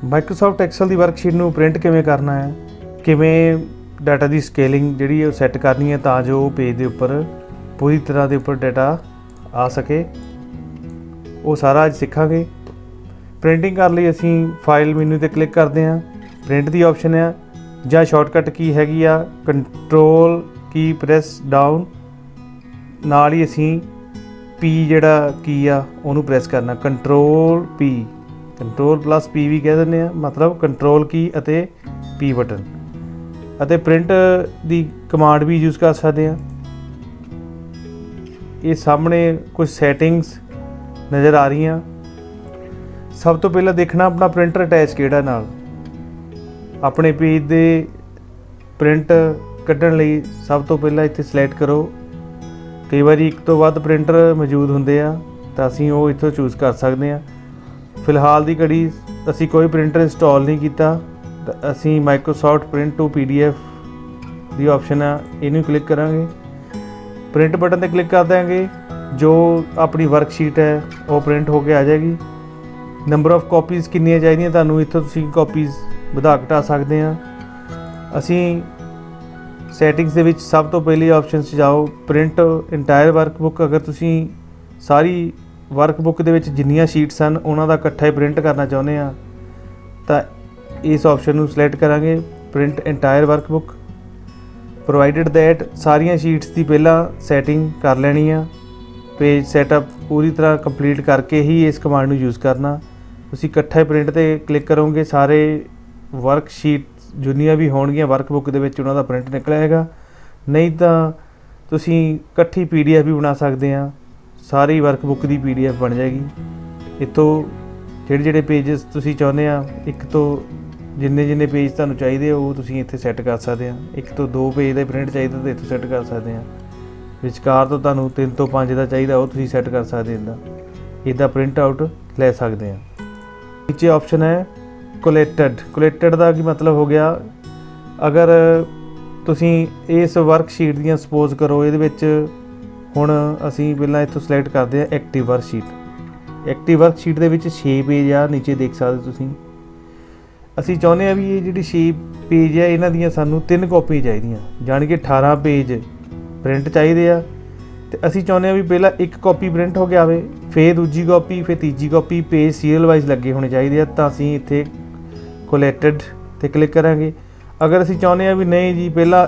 Microsoft Excel ਦੀ worksheet ਨੂੰ print ਕਿਵੇਂ ਕਰਨਾ ਹੈ, ਕਿਵੇਂ ਡਾਟਾ ਦੀ ਸਕੇਲਿੰਗ ਜਿਹੜੀ ਉਹ ਸੈੱਟ ਕਰਨੀ ਹੈ ਤਾਂ ਜੋ ਪੇਜ ਦੇ ਉੱਪਰ ਪੂਰੀ ਤਰ੍ਹਾਂ ਦੇ ਉੱਪਰ ਡਾਟਾ ਆ ਸਕੇ, ਉਹ ਸਾਰਾ ਅੱਜ ਸਿੱਖਾਂਗੇ। ਪ੍ਰਿੰਟਿੰਗ ਕਰਨ ਲਈ ਅਸੀਂ ਫਾਈਲ ਮੈਨੂ 'ਤੇ ਕਲਿੱਕ ਕਰਦੇ ਹਾਂ, ਪ੍ਰਿੰਟ ਦੀ ਆਪਸ਼ਨ ਆ ਜਾਂ ਸ਼ਾਰਟਕਟ ਕੀ ਹੈਗੀ ਆ ਕੰਟਰੋਲ ਕੀ ਪ੍ਰੈਸ ਡਾਊਨ, ਨਾਲ ਹੀ ਅਸੀਂ ਪੀ ਜਿਹੜਾ ਕੀ ਆ ਉਹਨੂੰ ਪ੍ਰੈਸ ਕਰਨਾ, ਕੰਟਰੋਲ ਪੀ, ਕੰਟਰੋਲ ਪਲੱਸ ਪੀ ਵੀ ਕਹਿ ਦਿੰਦੇ ਆ, ਮਤਲਬ ਕੰਟਰੋਲ ਕੀ ਅਤੇ ਪੀ ਬਟਨ। ਅਤੇ ਪ੍ਰਿੰਟ ਦੀ ਕਮਾਂਡ ਵੀ ਯੂਜ਼ ਕਰ ਸਕਦੇ ਹਾਂ। ਇਹ ਸਾਹਮਣੇ ਕੁਝ ਸੈਟਿੰਗਸ ਨਜ਼ਰ ਆ ਰਹੀਆਂ। ਸਭ ਤੋਂ ਪਹਿਲਾਂ ਦੇਖਣਾ ਆਪਣਾ ਪ੍ਰਿੰਟਰ ਅਟੈਚ ਕਿਹੜਾ ਨਾਲ। ਆਪਣੇ ਪੇਜ ਦੇ ਪ੍ਰਿੰਟ ਕੱਢਣ ਲਈ ਸਭ ਤੋਂ ਪਹਿਲਾਂ ਇੱਥੇ ਸਿਲੈਕਟ ਕਰੋ। ਕਈ ਵਾਰੀ ਇੱਕ ਤੋਂ ਵੱਧ ਪ੍ਰਿੰਟਰ ਮੌਜੂਦ ਹੁੰਦੇ ਆ ਤਾਂ ਅਸੀਂ ਉਹ ਇੱਥੋਂ ਚੂਜ਼ ਕਰ ਸਕਦੇ ਹਾਂ। ਫਿਲਹਾਲ ਦੀ ਘੜੀ ਅਸੀਂ ਕੋਈ ਪ੍ਰਿੰਟਰ ਇੰਸਟਾਲ ਨਹੀਂ ਕੀਤਾ ਤਾਂ ਅਸੀਂ Microsoft print to PDF the option ਆ, ਇਹਨੂੰ ਕਲਿੱਕ ਕਰਾਂਗੇ। ਪ੍ਰਿੰਟ ਬਟਨ 'ਤੇ ਕਲਿੱਕ ਕਰ ਦਿਆਂਗੇ। ਜੋ ਆਪਣੀ ਵਰਕਸ਼ੀਟ ਹੈ ਉਹ ਪ੍ਰਿੰਟ ਹੋ ਕੇ ਆ ਜਾਏਗੀ। ਨੰਬਰ ਆਫ ਕਾਪੀਜ਼ ਕਿੰਨੀਆਂ ਚਾਹੀਦੀਆਂ ਤੁਹਾਨੂੰ, ਇੱਥੋਂ ਤੁਸੀਂ ਕਾਪੀਜ਼ ਵਧਾ ਘਟਾ ਸਕਦੇ ਹਾਂ। ਅਸੀਂ ਸੈਟਿੰਗਸ ਦੇ ਵਿੱਚ ਸਭ ਤੋਂ ਪਹਿਲੀ ਆਪਸ਼ਨ 'ਚ ਜਾਓ, ਪ੍ਰਿੰਟ ਇੰਟਾਇਰ ਵਰਕਬੁੱਕ। ਅਗਰ ਤੁਸੀਂ ਸਾਰੀ ਵਰਕਬੁੱਕ ਦੇ ਵਿੱਚ ਜਿੰਨੀਆਂ ਸ਼ੀਟਸ ਹਨ ਉਹਨਾਂ ਦਾ ਇਕੱਠਾ ਹੀ ਪ੍ਰਿੰਟ ਕਰਨਾ ਚਾਹੁੰਦੇ ਆ ਤਾਂ ਇਸ ਆਪਸ਼ਨ ਨੂੰ ਸਿਲੈਕਟ ਕਰਾਂਗੇ, ਪ੍ਰਿੰਟ ਇੰਟਾਇਰ ਵਰਕਬੁੱਕ। ਪ੍ਰੋਵਾਈਡਡ ਦੈਟ ਸਾਰੀਆਂ ਸ਼ੀਟਸ ਦੀ ਪਹਿਲਾਂ ਸੈਟਿੰਗ ਕਰ ਲੈਣੀ ਆ। ਪੇਜ ਸੈਟਅਪ ਪੂਰੀ ਤਰ੍ਹਾਂ ਕੰਪਲੀਟ ਕਰਕੇ ਹੀ ਇਸ ਕਮਾਂਡ ਨੂੰ ਯੂਜ਼ ਕਰਨਾ। ਤੁਸੀਂ ਇਕੱਠਾ ਹੀ ਪ੍ਰਿੰਟ 'ਤੇ ਕਲਿੱਕ ਕਰੋਗੇ, ਸਾਰੇ ਵਰਕਸ਼ੀਟ ਜਿੰਨੀਆਂ ਵੀ ਹੋਣਗੀਆਂ ਵਰਕਬੁੱਕ ਦੇ ਵਿੱਚ ਉਹਨਾਂ ਦਾ ਪ੍ਰਿੰਟ ਨਿਕਲ ਆਏਗਾ। ਨਹੀਂ ਤਾਂ ਤੁਸੀਂ ਇਕੱਠੀ PDF ਵੀ ਬਣਾ ਸਕਦੇ ਆ, ਸਾਰੀ ਵਰਕਬੁੱਕ ਦੀ PDF ਬਣ ਜਾਏਗੀ। ਇੱਥੋਂ ਜਿਹੜੇ ਪੇਜਸ ਤੁਸੀਂ ਚਾਹੁੰਦੇ ਆ, ਇੱਕ ਤੋਂ ਜਿੰਨੇ ਪੇਜ ਤੁਹਾਨੂੰ ਚਾਹੀਦੇ ਆ ਉਹ ਤੁਸੀਂ ਇੱਥੇ ਸੈੱਟ ਕਰ ਸਕਦੇ ਆ। ਇੱਕ ਤੋਂ 2 ਪੇਜ ਦਾ ਪ੍ਰਿੰਟ ਚਾਹੀਦਾ ਤਾਂ ਇੱਥੋਂ ਸੈੱਟ ਕਰ ਸਕਦੇ ਆ। ਵਿਚਕਾਰ ਤੋਂ ਤੁਹਾਨੂੰ 3 ਤੋਂ 5 ਦਾ ਚਾਹੀਦਾ ਉਹ ਤੁਸੀਂ ਸੈੱਟ ਕਰ ਸਕਦੇ। ਇੱਦਾਂ ਪ੍ਰਿੰਟ ਆਊਟ ਲੈ ਸਕਦੇ ਆ। ਨੀਚੇ ਆਪਸ਼ਨ ਹੈ ਕੋਲੇਟਡ ਦਾ ਕੀ ਮਤਲਬ ਹੋ ਗਿਆ, ਅਗਰ ਤੁਸੀਂ ਇਸ ਵਰਕਸ਼ੀਟ ਦੀਆਂ ਸਪੋਜ਼ ਕਰੋ ਇਹਦੇ ਵਿੱਚ ਹੁਣ ਅਸੀਂ ਪਹਿਲਾਂ ਇੱਥੋਂ ਸਿਲੈਕਟ ਕਰਦੇ ਹਾਂ ਐਕਟਿਵ ਵਰਕਸ਼ੀਟ। ਐਕਟਿਵ ਵਰਕਸ਼ੀਟ ਦੇ ਵਿੱਚ 6 ਪੇਜ ਆ, ਨੀਚੇ ਦੇਖ ਸਕਦੇ ਤੁਸੀਂ। ਅਸੀਂ ਚਾਹੁੰਦੇ ਹਾਂ ਵੀ ਇਹ ਜਿਹੜੀ 6 ਪੇਜ ਆ ਇਹਨਾਂ ਦੀਆਂ ਸਾਨੂੰ 3 ਕਾਪੀਆਂ ਚਾਹੀਦੀਆਂ, ਜਾਣੀ ਕਿ 18 ਪੇਜ ਪ੍ਰਿੰਟ ਚਾਹੀਦੇ ਆ। ਅਤੇ ਅਸੀਂ ਚਾਹੁੰਦੇ ਹਾਂ ਵੀ ਪਹਿਲਾਂ ਇੱਕ ਕਾਪੀ ਪ੍ਰਿੰਟ ਹੋ ਕੇ ਆਵੇ, ਫਿਰ ਦੂਜੀ ਕਾਪੀ, ਫਿਰ ਤੀਜੀ ਕਾਪੀ, ਪੇਜ ਸੀਰੀਅਲ ਵਾਈਜ਼ ਲੱਗੇ ਹੋਣੇ ਚਾਹੀਦੇ ਆ। ਤਾਂ ਅਸੀਂ ਇੱਥੇ ਕੋਲੈਕਟਡ 'ਤੇ ਕਲਿੱਕ ਕਰਾਂਗੇ। ਅਗਰ ਅਸੀਂ ਚਾਹੁੰਦੇ ਹਾਂ ਵੀ ਨਹੀਂ ਜੀ ਪਹਿਲਾਂ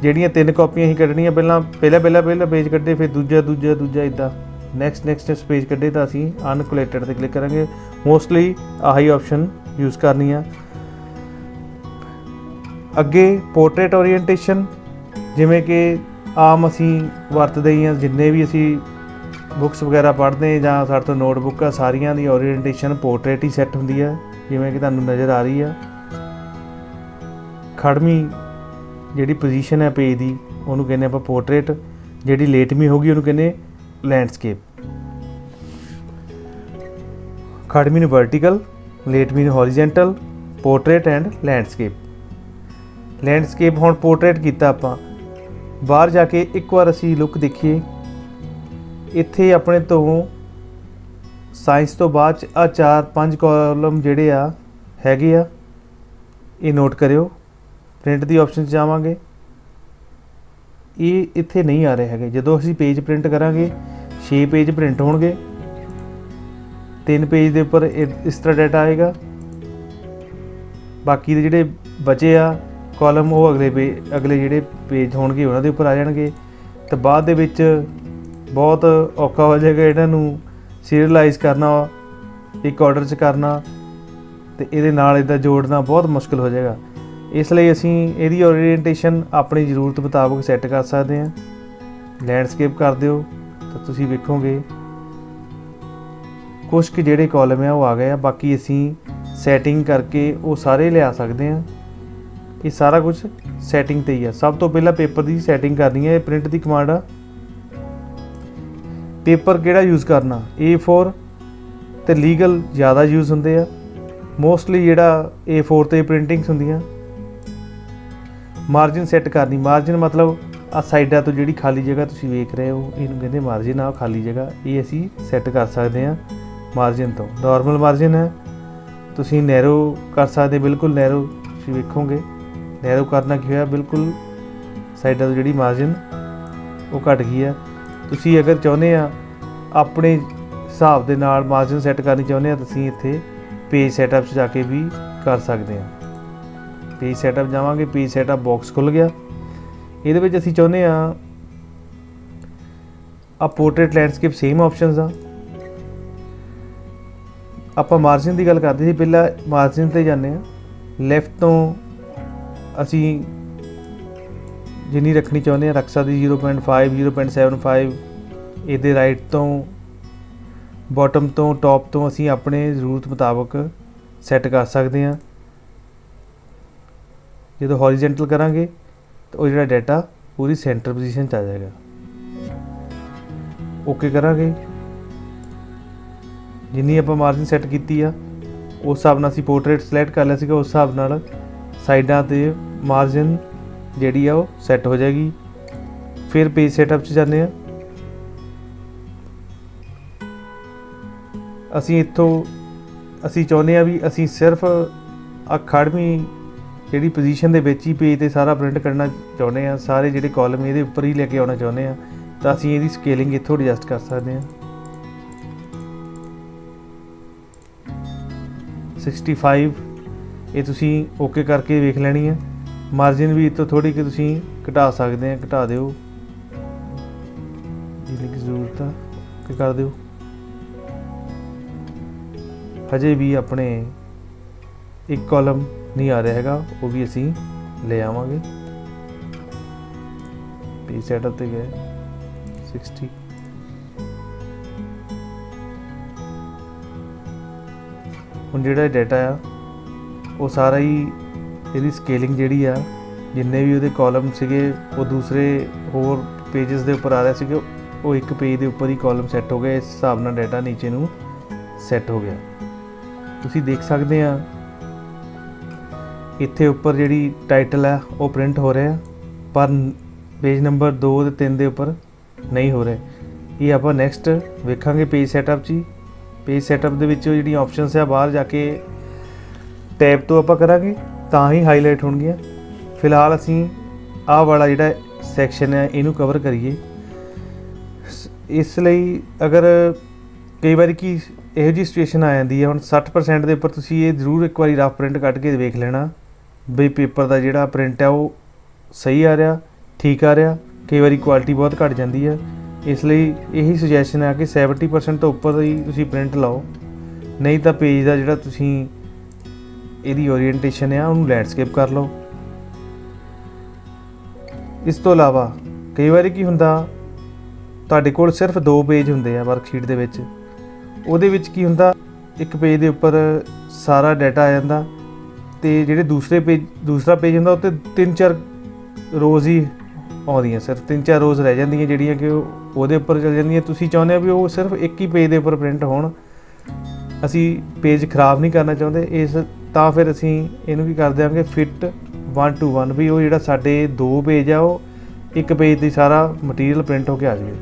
ਜਿਹੜੀਆਂ 3 ਕਾਪੀਆਂ ਅਸੀਂ ਕੱਢਣੀਆਂ, ਪਹਿਲਾਂ ਪੇਜ ਕੱਢੇ, ਫਿਰ ਦੂਜਾ ਇੱਦਾਂ ਨੈਕਸਟ ਪੇਜ ਕੱਢੇ, ਤਾਂ ਅਸੀਂ ਅਨਕੋਲੈਕਟਡ 'ਤੇ ਕਲਿੱਕ ਕਰਾਂਗੇ। ਮੋਸਟਲੀ ਆਹੀ ਆਪਸ਼ਨ ਯੂਜ਼ ਕਰਨੀ ਆ। ਅੱਗੇ ਪੋਰਟਰੇਟ ਓਰੀਐਂਟੇਸ਼ਨ, ਜਿਵੇਂ ਕਿ ਆਮ ਅਸੀਂ ਵਰਤਦੇ ਹੀ ਹਾਂ, ਜਿੰਨੇ ਵੀ ਅਸੀਂ ਬੁੱਕਸ ਵਗੈਰਾ ਪੜ੍ਹਦੇ ਜਾਂ ਸਾਡੇ ਤੋਂ ਨੋਟਬੁੱਕ ਆ, ਸਾਰੀਆਂ ਦੀ ਓਰੀਐਂਟੇਸ਼ਨ ਪੋਰਟਰੇਟ ਹੀ ਸੈੱਟ ਹੁੰਦੀ ਹੈ, ਜਿਵੇਂ ਕਿ ਤੁਹਾਨੂੰ ਨਜ਼ਰ ਆ ਰਹੀ ਆ। ਖੜਵੀਂ ਜਿਹੜੀ ਪੋਜੀਸ਼ਨ ਹੈ ਪੇਜ ਦੀ ਉਹਨੂੰ ਕਹਿੰਦੇ ਆਪਾਂ ਪੋਰਟਰੇਟ, ਜਿਹੜੀ ਲੇਟਵੀਂ ਹੋਗੀ ਉਹਨੂੰ ਕਹਿੰਦੇ ਲੈਂਡਸਕੇਪ। ਖੜਵੀਂ ਨੂੰ ਵਰਟੀਕਲ, ਲੇਟਵੀਂ ਨੂੰ ਹੌਰੀਜ਼ੈਂਟਲ, ਪੋਰਟਰੇਟ ਐਂਡ ਲੈਂਡਸਕੇਪ। ਹੁਣ ਪੋਰਟਰੇਟ ਕੀਤਾ ਆਪਾਂ, ਬਾਹਰ ਜਾ ਕੇ ਇੱਕ ਵਾਰ ਅਸੀਂ ਲੁੱਕ ਦੇਖੀਏ। ਇੱਥੇ ਆਪਣੇ ਤੋਂ ਸਾਇੰਸ ਤੋਂ ਬਾਅਦ 'ਚ ਆ 4-5 ਕਾਲਮ ਜਿਹੜੇ ਆ ਹੈਗੇ ਆ, ਇਹ ਨੋਟ ਕਰਿਓ। ਪ੍ਰਿੰਟ ਦੀ ਆਪਸ਼ਨ 'ਚ ਜਾਵਾਂਗੇ, ਇਹ ਇੱਥੇ ਨਹੀਂ ਆ ਰਹੇ ਹੈਗੇ। ਜਦੋਂ ਅਸੀਂ ਪੇਜ ਪ੍ਰਿੰਟ ਕਰਾਂਗੇ 6 ਪੇਜ ਪ੍ਰਿੰਟ ਹੋਣਗੇ, 3 ਪੇਜ ਦੇ ਉੱਪਰ ਇਸ ਤਰ੍ਹਾਂ ਡਾਟਾ ਆਏਗਾ। ਬਾਕੀ ਦੇ ਜਿਹੜੇ ਬਚੇ ਆ ਕਾਲਮ ਉਹ ਅਗਲੇ ਜਿਹੜੇ ਪੇਜ ਹੋਣਗੇ ਉਹਨਾਂ ਦੇ ਉੱਪਰ ਆ ਜਾਣਗੇ। ਤਾਂ ਬਾਅਦ ਦੇ ਵਿੱਚ ਬਹੁਤ ਔਖਾ ਹੋ ਜਾਏਗਾ ਇਹਨਾਂ ਨੂੰ ਸੀਰੀਅਲਾਈਜ਼ ਕਰਨਾ, ਇੱਕ ਆਰਡਰ 'ਚ ਕਰਨਾ, ਅਤੇ ਇਹਦੇ ਨਾਲ ਇੱਦਾਂ ਜੋੜਨਾ ਬਹੁਤ ਮੁਸ਼ਕਿਲ ਹੋ ਜਾਏਗਾ। ਇਸ ਲਈ ਅਸੀਂ ਇਹਦੀ ਓਰੀਐਂਟੇਸ਼ਨ ਆਪਣੀ ਜ਼ਰੂਰਤ ਮੁਤਾਬਕ ਸੈੱਟ ਕਰ ਸਕਦੇ ਹਾਂ। ਲੈਂਡਸਕੇਪ ਕਰ ਦਿਓ ਤਾਂ ਤੁਸੀਂ ਵੇਖੋਗੇ ਕੁਛ ਕੁ ਜਿਹੜੇ ਕਾਲਮ ਆ ਉਹ ਆ ਗਏ ਆ। ਬਾਕੀ ਅਸੀਂ ਸੈਟਿੰਗ ਕਰਕੇ ਉਹ ਸਾਰੇ ਲਿਆ ਸਕਦੇ ਹਾਂ। ਇਹ ਸਾਰਾ ਕੁਝ ਸੈਟਿੰਗ 'ਤੇ ਹੀ ਆ। ਸਭ ਤੋਂ ਪਹਿਲਾਂ ਪੇਪਰ ਦੀ ਸੈਟਿੰਗ ਕਰਨੀ ਹੈ। ਇਹ ਪ੍ਰਿੰਟ ਦੀ ਕਮਾਂਡ ਆ। ਪੇਪਰ ਕਿਹੜਾ ਯੂਜ਼ ਕਰਨਾ, A4 ਅਤੇ ਲੀਗਲ ਜ਼ਿਆਦਾ ਯੂਜ਼ ਹੁੰਦੇ ਆ। ਮੋਸਟਲੀ ਜਿਹੜਾ A4 'ਤੇ ਪ੍ਰਿੰਟਿੰਗਸ ਹੁੰਦੀਆਂ। ਮਾਰਜਿਨ ਸੈੱਟ ਕਰਨੀ, ਮਾਰਜਿਨ ਮਤਲਬ ਆ ਸਾਈਡਾਂ ਤੋਂ ਜਿਹੜੀ ਖਾਲੀ ਜਗ੍ਹਾ ਤੁਸੀਂ ਵੇਖ ਰਹੇ ਹੋ ਇਹਨੂੰ ਕਹਿੰਦੇ ਮਾਰਜਿਨ ਆ, ਖਾਲੀ ਜਗ੍ਹਾ ਇਹ ਅਸੀਂ ਸੈੱਟ ਕਰ ਸਕਦੇ ਹਾਂ। ਮਾਰਜਿਨ ਤੋਂ ਨਾਰਮਲ ਮਾਰਜਿਨ ਹੈ, ਤੁਸੀਂ ਨੈਰੋ ਕਰ ਸਕਦੇ, ਬਿਲਕੁਲ ਨੈਰੋ ਤੁਸੀਂ ਵੇਖੋਗੇ। ਨੈਰੋ ਕਰਨਾ ਕੀ ਹੋਇਆ, ਬਿਲਕੁਲ ਸਾਈਡਾਂ ਤੋਂ ਜਿਹੜੀ ਮਾਰਜਨ ਉਹ ਘਟ ਗਈ ਆ। ਤੁਸੀਂ ਅਗਰ ਚਾਹੁੰਦੇ ਆ ਆਪਣੇ ਹਿਸਾਬ ਦੇ ਨਾਲ ਮਾਰਜਨ ਸੈੱਟ ਕਰਨੀ ਚਾਹੁੰਦੇ ਆ, ਤੁਸੀਂ ਇੱਥੇ ਪੇਜ ਸੈਟਅਪ 'ਚ ਜਾ ਕੇ ਵੀ ਕਰ ਸਕਦੇ ਆ। ਪੇਜ ਸੈਟਅਪ ਜਾਵਾਂਗੇ, ਪੇਜ ਸੈਟਅਪ ਬਾਕਸ ਖੁੱਲ੍ਹ ਗਿਆ। ਇਹਦੇ ਵਿੱਚ ਅਸੀਂ ਚਾਹੁੰਦੇ ਆ ਪੋਰਟਰੇਟ ਲੈਂਡਸਕੇਪ ਸੇਮ ਆਪਸ਼ਨਸ ਆ। ਆਪਾਂ ਮਾਰਜਨ ਦੀ ਗੱਲ ਕਰਦੇ ਸੀ, ਪਹਿਲਾਂ ਮਾਰਜਨ 'ਤੇ ਜਾਂਦੇ ਆ। ਲੈਫਟ ਤੋਂ ਅਸੀਂ ਜਿੰਨੀ ਰੱਖਣੀ ਚਾਹੁੰਦੇ ਆ ਰੱਖ ਸਕਦੇ, 0.5 0.75। ਇਹਦੇ ਰਾਈਟ ਤੋਂ ਬਾਟਮ ਤੋਂ ਟੌਪ ਤੋਂ ਅਸੀਂ ਆਪਣੇ ਜ਼ਰੂਰਤ ਮੁਤਾਬਕ ਸੈੱਟ ਕਰ ਸਕਦੇ ਹਾਂ। ਜਦੋਂ ਹੌਰੀਜ਼ੈਂਟਲ ਕਰਾਂਗੇ ਤਾਂ ਉਹ ਜਿਹੜਾ ਡਾਟਾ ਪੂਰੀ ਸੈਂਟਰ ਪੋਜੀਸ਼ਨ 'ਚ ਆ ਜਾਏਗਾ। ਓਕੇ ਕਰਾਂਗੇ, ਜਿੰਨੀ ਆਪਾਂ ਮਾਰਜਨ ਸੈੱਟ ਕੀਤੀ ਆ ਉਸ ਹਿਸਾਬ ਨਾਲ ਅਸੀਂ ਪੋਰਟਰੇਟ ਸਿਲੈਕਟ ਕਰ ਲਿਆ ਸੀਗਾ, ਉਸ ਹਿਸਾਬ ਨਾਲ ਸਾਈਡਾਂ 'ਤੇ ਮਾਰਜਨ ਜਿਹੜੀ ਆ ਉਹ ਸੈੱਟ ਹੋ ਜਾਏਗੀ। ਫਿਰ ਪੇਜ ਸੈਟਅਪ 'ਚ ਜਾਂਦੇ ਆ। ਅਸੀਂ ਇੱਥੋਂ ਅਸੀਂ ਚਾਹੁੰਦੇ ਆ ਵੀ ਅਸੀਂ ਸਿਰਫ ਖੜਵੀਂ ਜਿਹੜੀ ਪੋਜੀਸ਼ਨ ਦੇ ਵਿੱਚ ਹੀ ਪੇਜ 'ਤੇ ਸਾਰਾ ਪ੍ਰਿੰਟ ਕਰਨਾ ਚਾਹੁੰਦੇ ਆ, ਸਾਰੇ ਜਿਹੜੇ ਕਾਲਮ ਇਹਦੇ ਉੱਪਰ ਹੀ ਲੈ ਕੇ ਆਉਣਾ ਚਾਹੁੰਦੇ ਆ, ਤਾਂ ਅਸੀਂ ਇਹਦੀ ਸਕੇਲਿੰਗ ਇੱਥੋਂ ਐਡਜਸਟ ਕਰ ਸਕਦੇ ਹਾਂ। 65 ਇਹ ਤੁਸੀਂ ਓਕੇ ਕਰਕੇ ਵੇਖ ਲੈਣੀ ਹੈ। ਮਾਰਜਨ ਵੀ ਇੱਥੋਂ ਥੋੜ੍ਹੀ ਕਿ ਤੁਸੀਂ ਘਟਾ ਸਕਦੇ ਆ, ਘਟਾ ਦਿਓ ਜਿੰਨੀ ਕੁ ਜ਼ਰੂਰਤ ਆ ਓਕੇ ਕਰ ਦਿਓ। ਹਜੇ ਵੀ ਆਪਣੇ ਇੱਕ ਕਾਲਮ ਨਹੀਂ ਆ ਰਿਹਾ ਹੈਗਾ, ਉਹ ਵੀ ਅਸੀਂ ਲੈ ਆਵਾਂਗੇ। ਪੇਜ ਸੈਟਅਪ 'ਤੇ ਗਏ 60। ਹੁਣ ਜਿਹੜਾ ਡਾਟਾ ਆ ਉਹ ਸਾਰਾ ਹੀ ਇਹਦੀ ਸਕੇਲਿੰਗ ਜਿਹੜੀ ਆ, ਜਿੰਨੇ ਵੀ ਉਹਦੇ ਕਾਲਮ ਸੀਗੇ ਉਹ ਦੂਸਰੇ ਹੋਰ ਪੇਜਸ ਦੇ ਉੱਪਰ ਆ ਰਹੇ ਸੀਗੇ, ਉਹ ਇੱਕ ਪੇਜ ਦੇ ਉੱਪਰ ਹੀ ਕਾਲਮ ਸੈੱਟ ਹੋ ਗਏ। ਇਸ ਹਿਸਾਬ ਨਾਲ ਡਾਟਾ ਨੀਚੇ ਨੂੰ ਸੈੱਟ ਹੋ ਗਿਆ। ਤੁਸੀਂ ਦੇਖ ਸਕਦੇ ਆ ਇੱਥੇ ਉੱਪਰ ਜਿਹੜੀ ਟਾਈਟਲ ਆ ਉਹ ਪ੍ਰਿੰਟ ਹੋ ਰਿਹਾ, ਪਰ ਪੇਜ ਨੰਬਰ 2 ਅਤੇ 3 ਦੇ ਉੱਪਰ ਨਹੀਂ ਹੋ ਰਿਹਾ। ਇਹ ਆਪਾਂ ਨੈਕਸਟ ਵੇਖਾਂਗੇ ਪੇਜ ਸੈਟਅਪ 'ਚ ਹੀ। ਪੇਜ ਸੈਟਅਪ ਦੇ ਵਿੱਚ ਜਿਹੜੀਆਂ ਆਪਸ਼ਨਸ ਆ ਬਾਹਰ ਜਾ ਕੇ ਟੈਬ ਤੋਂ ਆਪਾਂ ਕਰਾਂਗੇ ਤਾਂ ਹੀ ਹਾਈਲਾਈਟ ਹੋਣਗੀਆਂ। ਫਿਲਹਾਲ ਅਸੀਂ ਆਹ ਵਾਲਾ ਜਿਹੜਾ ਸੈਕਸ਼ਨ ਹੈ ਇਹਨੂੰ ਕਵਰ ਕਰੀਏ। ਇਸ ਲਈ ਅਗਰ ਕਈ ਵਾਰੀ ਕੀ ਇਹੋ ਜਿਹੀ ਸਿਚੁਏਸ਼ਨ ਆ ਜਾਂਦੀ ਹੈ, ਹੁਣ 60% ਦੇ ਉੱਪਰ ਤੁਸੀਂ ਇਹ ਜ਼ਰੂਰ ਇੱਕ ਵਾਰੀ ਰਫ ਪ੍ਰਿੰਟ ਕੱਢ ਕੇ ਵੇਖ ਲੈਣਾ ਵੀ ਪੇਪਰ ਦਾ ਜਿਹੜਾ ਪ੍ਰਿੰਟ ਹੈ ਉਹ ਸਹੀ ਆ ਰਿਹਾ, ਠੀਕ ਆ ਰਿਹਾ। ਕਈ ਵਾਰੀ ਕੁਆਲਿਟੀ ਬਹੁਤ ਘੱਟ ਜਾਂਦੀ ਹੈ, ਇਸ ਲਈ ਇਹੀ ਸੁਜੈਸ਼ਨ ਹੈ ਕਿ 70% ਤੋਂ ਉੱਪਰ ਹੀ ਤੁਸੀਂ ਪ੍ਰਿੰਟ ਲਾਓ, ਨਹੀਂ ਤਾਂ ਪੇਜ ਦਾ ਜਿਹੜਾ ਤੁਸੀਂ ਇਹਦੀ ਓਰੀਐਂਟੇਸ਼ਨ ਆ ਉਹਨੂੰ ਲੈਂਡਸਕੇਪ ਕਰ ਲਓ। ਇਸ ਤੋਂ ਇਲਾਵਾ ਕਈ ਵਾਰੀ ਕੀ ਹੁੰਦਾ, ਤੁਹਾਡੇ ਕੋਲ ਸਿਰਫ 2 ਪੇਜ ਹੁੰਦੇ ਆ ਵਰਕਸ਼ੀਟ ਦੇ ਵਿੱਚ। ਉਹਦੇ ਵਿੱਚ ਕੀ ਹੁੰਦਾ, ਇੱਕ ਪੇਜ ਦੇ ਉੱਪਰ ਸਾਰਾ ਡਾਟਾ ਆ ਜਾਂਦਾ ਅਤੇ ਜਿਹੜੇ ਦੂਸਰਾ ਪੇਜ ਹੁੰਦਾ ਉੱਤੇ 3-4 ਰੋਜ਼ ਹੀ ਆਉਂਦੀਆਂ, ਸਿਰਫ 3-4 ਰੋਜ਼ ਰਹਿ ਜਾਂਦੀਆਂ ਜਿਹੜੀਆਂ ਕਿ ਉਹਦੇ ਉੱਪਰ ਚੱਲ ਜਾਂਦੀਆਂ। ਤੁਸੀਂ ਚਾਹੁੰਦੇ ਹੋ ਵੀ ਉਹ ਸਿਰਫ ਇੱਕ ਹੀ ਪੇਜ ਦੇ ਉੱਪਰ ਪ੍ਰਿੰਟ ਹੋਣ, ਅਸੀਂ ਪੇਜ ਖ਼ਰਾਬ ਨਹੀਂ ਕਰਨਾ ਚਾਹੁੰਦੇ। ਤਾਂ ਫਿਰ ਅਸੀਂ ਇਹਨੂੰ ਕੀ ਕਰ ਦਿਆਂਗੇ, ਫਿੱਟ 1 to 1, ਵੀ ਉਹ ਜਿਹੜਾ ਸਾਡੇ 2 ਪੇਜ ਆ ਉਹ ਇੱਕ ਪੇਜ 'ਤੇ ਸਾਰਾ ਮਟੀਰੀਅਲ ਪ੍ਰਿੰਟ ਹੋ ਕੇ ਆ ਜਾਵੇ।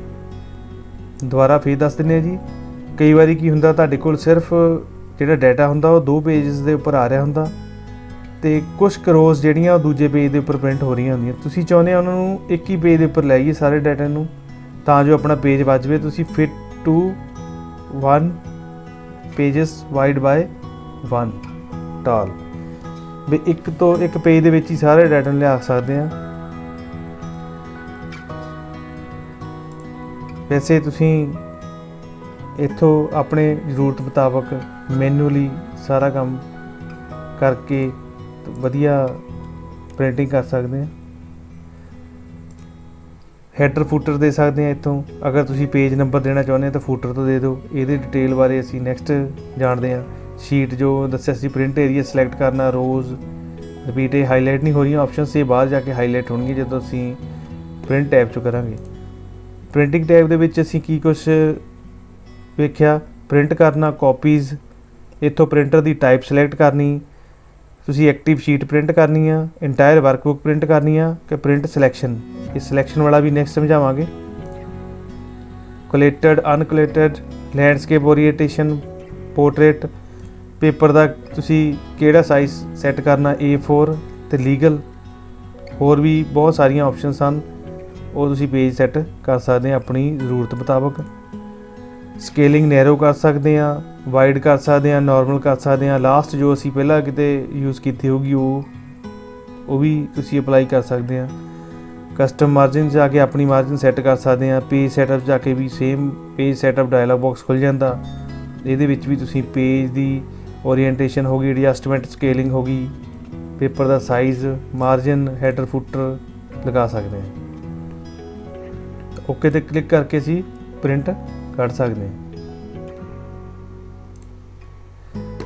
ਦੁਬਾਰਾ ਫਿਰ ਦੱਸ ਦਿੰਦੇ ਹਾਂ ਜੀ, ਕਈ ਵਾਰੀ ਕੀ ਹੁੰਦਾ ਤੁਹਾਡੇ ਕੋਲ ਸਿਰਫ ਜਿਹੜਾ ਡਾਟਾ ਹੁੰਦਾ ਉਹ 2 ਪੇਜਸ ਦੇ ਉੱਪਰ ਆ ਰਿਹਾ ਹੁੰਦਾ ਅਤੇ ਕੁਛ ਕਰੋਜ਼ ਜਿਹੜੀਆਂ ਉਹ ਦੂਜੇ ਪੇਜ ਦੇ ਉੱਪਰ ਪ੍ਰਿੰਟ ਹੋ ਰਹੀਆਂ ਹੁੰਦੀਆਂ। ਤੁਸੀਂ ਚਾਹੁੰਦੇ ਹੋ ਉਹਨਾਂ ਨੂੰ ਇੱਕ ਹੀ ਪੇਜ ਦੇ ਉੱਪਰ ਲੈ ਆਈਏ ਸਾਰੇ ਡਾਟਾ ਨੂੰ, ਤਾਂ ਜੋ ਆਪਣਾ ਪੇਜ ਬਚ ਜਾਵੇ। ਤੁਸੀਂ fit to 1 pages wide by 1 tall ਵੀ ਇੱਕ ਪੇਜ ਦੇ ਵਿੱਚ ਹੀ ਸਾਰੇ ਡਾਟਾ ਨੂੰ ਲਿਆ ਸਕਦੇ ਹਾਂ। ਵੈਸੇ ਤੁਸੀਂ ਇੱਥੋਂ ਆਪਣੇ ਜ਼ਰੂਰਤ ਮੁਤਾਬਕ ਮੈਨੂਅਲੀ ਸਾਰਾ ਕੰਮ ਕਰਕੇ ਵਧੀਆ ਪ੍ਰਿੰਟਿੰਗ ਕਰ ਸਕਦੇ ਹਾਂ। ਹੈਡਰ ਫੂਟਰ ਦੇ ਸਕਦੇ ਹਾਂ ਇੱਥੋਂ। ਅਗਰ ਤੁਸੀਂ ਪੇਜ ਨੰਬਰ ਦੇਣਾ ਚਾਹੁੰਦੇ ਹੋ ਤਾਂ ਫੂਟਰ ਤੋਂ ਦੇ ਦਿਓ। ਇਹਦੀ ਡਿਟੇਲ ਬਾਰੇ ਅਸੀਂ ਨੈਕਸਟ ਜਾਣਦੇ ਹਾਂ। ਸ਼ੀਟ ਜੋ ਦੱਸਿਆ ਸੀ, ਪ੍ਰਿੰਟ ਏਰੀਆ ਸਿਲੈਕਟ ਕਰਨਾ, ਰੋਜ਼ ਰਿਪੀਟ, ਇਹ ਹਾਈਲਾਈਟ ਨਹੀਂ ਹੋ ਰਹੀਆਂ ਆਪਸ਼ਨਸ, ਇਹ ਬਾਹਰ ਜਾ ਕੇ ਹਾਈਲਾਈਟ ਹੋਣਗੀਆਂ ਜਦੋਂ ਅਸੀਂ ਪ੍ਰਿੰਟ ਟੈਬ 'ਚੋਂ ਕਰਾਂਗੇ। ਪ੍ਰਿੰਟਿੰਗ ਟੈਬ ਦੇ ਵਿੱਚ ਅਸੀਂ ਕੀ ਕੁਛ ਵੇਖਿਆ, ਪ੍ਰਿੰਟ ਕਰਨਾ, ਕਾਪੀਜ਼, ਇੱਥੋਂ ਪ੍ਰਿੰਟਰ ਦੀ ਟਾਈਪ ਸਿਲੈਕਟ ਕਰਨੀ, ਤੁਸੀਂ ਐਕਟਿਵ ਸ਼ੀਟ ਪ੍ਰਿੰਟ ਕਰਨੀ ਆ, ਇੰਟਾਇਰ ਵਰਕਬੁੱਕ ਪ੍ਰਿੰਟ ਕਰਨੀ ਆ ਕਿ ਪ੍ਰਿੰਟ ਸਿਲੈਕਸ਼ਨ, ਇਸ ਸਿਲੈਕਸ਼ਨ ਵਾਲਾ ਵੀ ਨੈਕਸਟ ਸਮਝਾਵਾਂਗੇ। Collated, uncollated, landscape orientation, portrait, paper का तुसी किहड़ा साइज़ सैट करना, A4 ते लीगल, होर भी बहुत सारिया ऑप्शन सन, वो तुसी पेज सैट कर सकते हैं अपनी ज़रूरत मुताबक। स्केलिंग नैरो कर सकते हैं, वाइड कर सकते हैं, नॉर्मल कर सकते हैं। लास्ट जो असी पहला किते यूज़ की होगी वो भी तुसी अप्लाई कर सकते हैं। कस्टम मार्जिन जाके अपनी मार्जिन सैट कर सकते हैं। पेज सैटअप जाके भी same page setup dialog box खुल जाता, ये भी तुसी पेज की ओरीएंटेशन होगी, एडजस्टमेंट स्केलिंग होगी, पेपर का साइज़, मार्जिन, हैडर फुटर लगा सकते हैं। ओके ते क्लिक करके असी प्रिंट कर सकते हैं।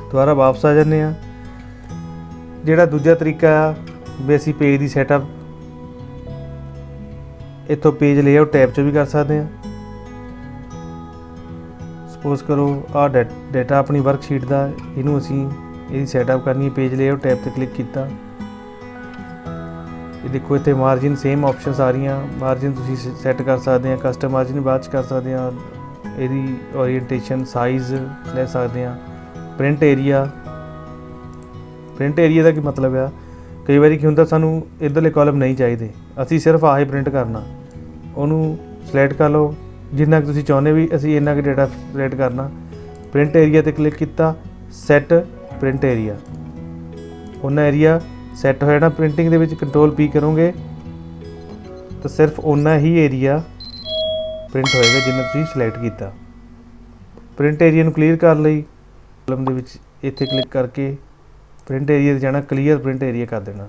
दोबारा वापस आ जाने। जिहड़ा दूजा तरीका भी असी पेज की सैटअप इतों पेज लेआउट टैब चो भी कर सकते हैं। सपोज करो आ डाटा अपनी वर्कशीट का, इनू असी ये सैटअप करनी, पेज लेआउट टैब पर क्लिक किया। ये देखो इतने मार्जिन सेम ऑप्शनस आ रही, मार्जिन तुसी सैट कर सकते हैं, कस्टम मार्जिन बाद कर सकते हैं, यदी ओरीएंटेशन साइज़ ले सकते हैं। प्रिंट एरिया का की मतलब है, कई बार की होंगे सानू इधरले कॉलम नहीं चाहिए, असी सिर्फ आही प्रिंट करना, उन्होंने सिलेक्ट कर लो जिन्ना तुसी चाहते भी असी इन्ना कि डेटा सिलेक्ट करना। प्रिंट एरिया ते क्लिक किया, सैट प्रिंट एरिया, उन्ना एरिया सैट हो जाना। Printing they which control P करोगे तो सिर्फ उन्ना ही एरिया प्रिंट होएगा जिन्ना तुसी सिलेक्ट किया। प्रिंट एरिया नूं क्लीयर कर लई, कॉलम दे विच इत्थे क्लिक करके प्रिंट एरिया ते जाना, क्लीयर प्रिंट एरिया कर देना,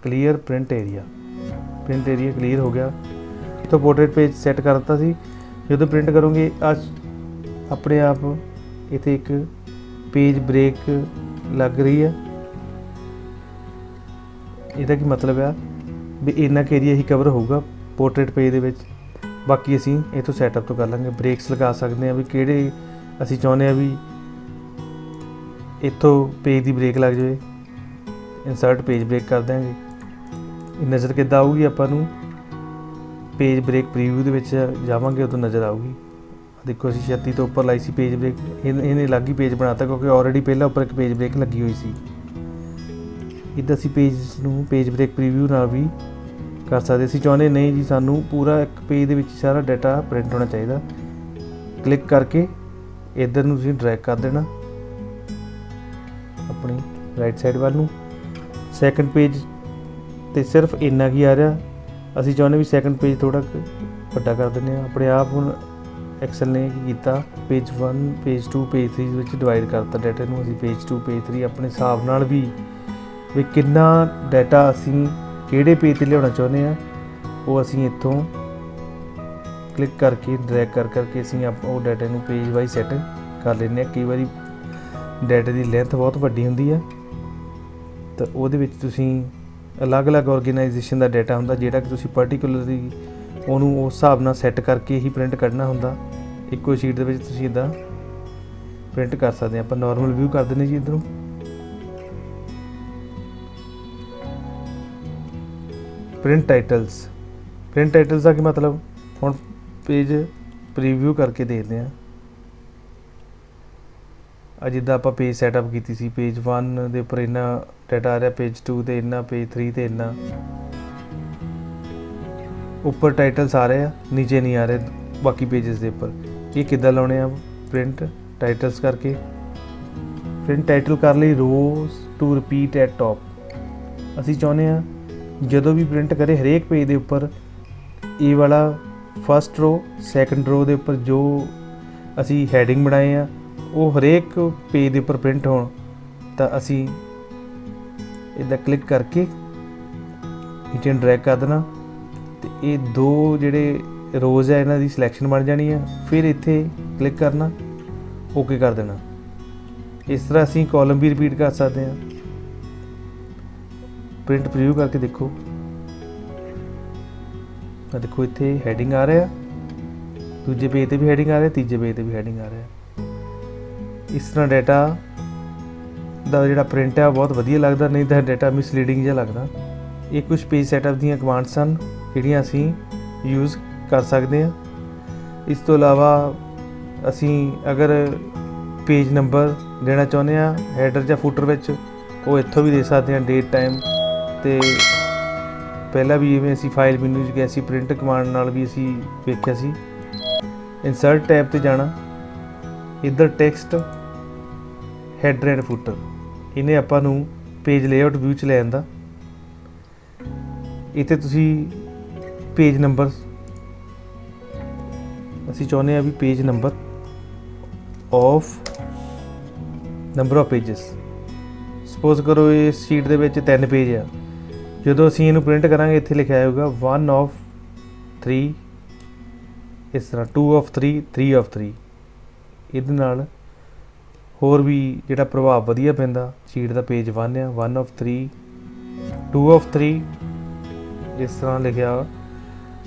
क्लीयर प्रिंट एरिया क्लीयर हो गया। तो पोर्ट्रेट पेज सैट कर दिता सी। जो प्रिंट करोगे आज अपने आप इत्थे एक पेज ब्रेक लग रही है। ਇਹਦਾ ਕੀ मतलब है भी इन्ना क एरिया ही कवर होगा पोर्ट्रेट पेज दे विच। बाकी असी इतों सैटअप तो कर लेंगे। ब्रेक्स लगा सकते हैं भी किहड़े असी चाहुंदे भी इतों पेज की ब्रेक लग जाए, इंसर्ट पेज ब्रेक कर देंगे। नज़र किद्दां आऊगी आपां नूं, पेज ब्रेक प्रीव्यू दे विच जावांगे उदों नज़र आऊगी। देखो असी 36 तो उपर लाई सी पेज ब्रेक, इन्हें अलग ही पेज बनाता क्योंकि ऑलरेडी पहला उपर एक पेज ब्रेक लगी हुई सी। इदा असी पेज नूं पेज ब्रेक प्रीव्यू नाल भी कर सकते। असी चाहुंदे नहीं जी सानू पूरा एक पेज दे विच सारा डाटा प्रिंट होना चाहिए, क्लिक करके इधर नूं तुसीं ड्रैग कर देना अपनी राइट साइड वाल नूं। सैकेंड पेज ते सिर्फ इन्ना की आ रहा, असी चाहुंदे भी सैकेंड पेज थोड़ा वड्डा कर दिंदे आ। अपने आप हुण एक्सल ने की कीता, पेज 1 पेज 2 पेज 3 विच डिवाइड करता डाटा नूं। असी पेज 2 पेज 3 अपने हिसाब नाल भी कितना डाटा असी किहड़े पेज ते लियाउणा चाहुंदे आ, वो असी इत्थों क्लिक करके ड्रैग कर करके असी वो डाटा नूं पेज वाइज सैट कर लैंदे आ। कई बारी डाटा की लेंथ बहुत वड्डी हुंदी है तो उहदे विच तुसीं अलग अलग ऑर्गेनाइजेशन का डाटा हुंदा जिहड़ा कि तुसीं पर्टिकुलरली उहनूं उस हिसाब नाल सैट करके ही प्रिंट कढना हुंदा। इक्को शीट दे विच तुसीं इदां प्रिंट कर सकदे आ। आपां नॉर्मल व्यू कर दिंदे जी इधरों। प्रिंट टाइटल्स का की मतलब, हुण पेज प्रीव्यू करके देखते हैं। जिद्दां आपां पेज सैटअप की सी, पेज 1 दे उपर इन्ना डाटा आ रहा, पेज 2 ते इन्ना, पेज 3 ते इन्ना। उपर टाइटल्स आ रहे हैं, नीचे नहीं आ रहे बाकी पेजेस के उपर। ये किद्दां लाउणे आ? प्रिंट टाइटल्स करके। प्रिंट टाइटल कर लई रोज टू रिपीट एट टॉप। असी चाहुंदे आ जदों भी प्रिंट करे हरेक पेज के उपर ये वाला फस्ट रो सैकेंड रो के उपर जो असी हैडिंग बनाए आ वो हरेक पेज के उपर प्रिंट हो। तो असी इदा क्लिक करके नीचे ड्रैग कर देना तो ये दो जिहड़े रोज़ है इन्हां दी सिलैक्शन बन जानी है। फिर इत्थे क्लिक करना, ओके कर देना। इस तरह असी कॉलम भी रिपीट कर सकते हैं। प्रिंट प्रीव्यू करके देखो, देखो इत्थे हैडिंग आ रहा, दूजे पेज ते भी हैडिंग आ रहा, तीजे पेज ते भी हैडिंग आ रहा। इस तरह डाटा दा जिहड़ा प्रिंट है बहुत वधिया लगदा, नहीं तो डाटा मिसलीडिंग जिहा लगदा। ये कुछ पेज सैटअप दीयां कमांड्स सन जिहड़ियां असी यूज़ कर सकते हैं। इस तो इलावा असी अगर पेज नंबर देना चाਹੁੰਦੇ ਆ ਹੈਡਰ ਜਾਂ ਫੁੱਟਰ ਵਿੱਚ ਉਹ ਇੱਥੋਂ ਵੀ ਦੇ ਸਕਦੇ ਹਾਂ, ਡੇਟ ਟਾਈਮ। ਤੇ ਪਹਿਲਾਂ ਵੀ ਜਿਵੇਂ ਅਸੀਂ ਫਾਈਲ ਮੈਨੂ 'ਚ ਗਏ ਸੀ, ਪ੍ਰਿੰਟ ਕਮਾਂਡ ਨਾਲ ਵੀ ਅਸੀਂ ਵੇਖਿਆ ਸੀ। ਇੰਸਰਟ ਟੈਬ ਤੇ ਜਾਣਾ, ਇੱਧਰ ਟੈਕਸਟ ਹੈਡਰ ਐਂਡ ਫੁੱਟਰ, ਇਹਨੇ ਆਪਾਂ ਨੂੰ ਪੇਜ ਲੇਆਊਟ ਵਿਊ 'ਚ ਲੈ ਜਾਂਦਾ। ਇੱਥੇ ਤੁਸੀਂ ਪੇਜ ਨੰਬਰ ਅਸੀਂ ਚਾਹੁੰਦੇ ਹਾਂ ਵੀ page number of number of pages. Suppose ਕਰੋ ਇਸ ਸ਼ੀਟ ਦੇ ਵਿੱਚ 3 ਪੇਜ ਆ, ਜਦੋਂ ਅਸੀਂ ਇਹਨੂੰ ਪ੍ਰਿੰਟ ਕਰਾਂਗੇ ਇੱਥੇ ਲਿਖਿਆ ਆਏਗਾ 1 of 3, ਇਸ ਤਰ੍ਹਾਂ 2 of 3, 3 of 3। ਇਹਦੇ ਨਾਲ ਹੋਰ ਵੀ ਜਿਹੜਾ ਪ੍ਰਭਾਵ ਵਧੀਆ ਪੈਂਦਾ। ਸ਼ੀਟ ਦਾ ਪੇਜ 1 ਆ, 1 of 3, 2 of 3, ਇਸ ਤਰ੍ਹਾਂ ਲਿਖਿਆ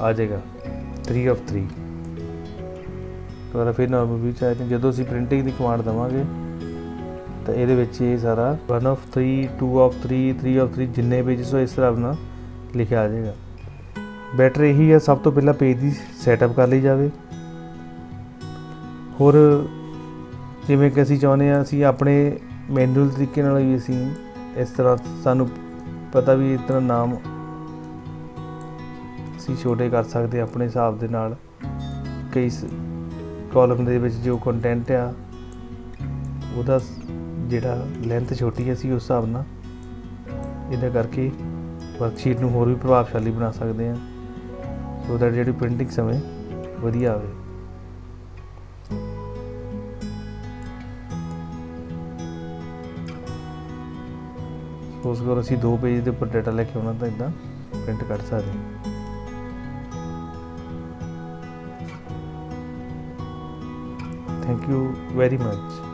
ਆ ਜਾਏਗਾ 3 of 3। ਦੁਬਾਰਾ ਫਿਰ ਨੋਰਮਲ ਵਿਊ 'ਚ ਆਏ ਨੇ। ਜਦੋਂ ਅਸੀਂ ਪ੍ਰਿੰਟਿੰਗ ਦੀ ਕਮਾਂਡ ਦੇਵਾਂਗੇ ਤਾਂ ਇਹਦੇ ਵਿੱਚ ਇਹ ਸਾਰਾ 1 of 3, 2 of 3, 3 of 3 ਜਿੰਨੇ ਪੇਜਸ ਹੋ ਇਸ ਤਰ੍ਹਾਂ ਨਾਲ ਲਿਖਿਆ ਆ ਜਾਏਗਾ। ਬੈਟਰ ਇਹੀ ਹੈ, ਸਭ ਤੋਂ ਪਹਿਲਾਂ ਪੇਜ ਦੀ ਸੈਟਅਪ ਕਰ ਲਈ ਜਾਵੇ। ਹੋਰ ਜਿਵੇਂ ਕਿ ਅਸੀਂ ਚਾਹੁੰਦੇ ਹਾਂ ਅਸੀਂ ਆਪਣੇ ਮੈਨੂਅਲ ਤਰੀਕੇ ਨਾਲ ਵੀ ਅਸੀਂ ਇਸ ਤਰ੍ਹਾਂ ਸਾਨੂੰ ਪਤਾ ਵੀ ਇਸ ਤਰ੍ਹਾਂ ਨਾਮ ਅਸੀਂ ਛੋਟੇ ਕਰ ਸਕਦੇ ਆਪਣੇ ਹਿਸਾਬ ਦੇ ਨਾਲ। ਕਈ ਕਾਲਮ ਦੇ ਵਿੱਚ ਜੋ ਕੰਟੈਂਟ ਆ ਉਹਦਾ ਜਿਹੜਾ ਲੈਂਥ ਛੋਟੀ ਅਸੀਂ ਉਸ ਹਿਸਾਬ ਨਾਲ ਇਹਦਾ ਕਰਕੇ ਵਰਕਸ਼ੀਟ ਨੂੰ ਹੋਰ ਵੀ ਪ੍ਰਭਾਵਸ਼ਾਲੀ ਬਣਾ ਸਕਦੇ ਹਾਂ, ਸੋ ਦੈਟ ਜਿਹੜੀ ਪ੍ਰਿੰਟਿੰਗ ਸਮੇਂ ਵਧੀਆ ਆਵੇ। ਸਪੋਜ਼ ਕਰੋ ਅਸੀਂ 2 ਪੇਜ ਦੇ ਉੱਪਰ ਡਾਟਾ ਲੈ ਕੇ ਆਉਣਾ ਤਾਂ ਇੱਦਾਂ ਪ੍ਰਿੰਟ ਕਰ ਸਕਦੇ ਹਾਂ। Thank you very much.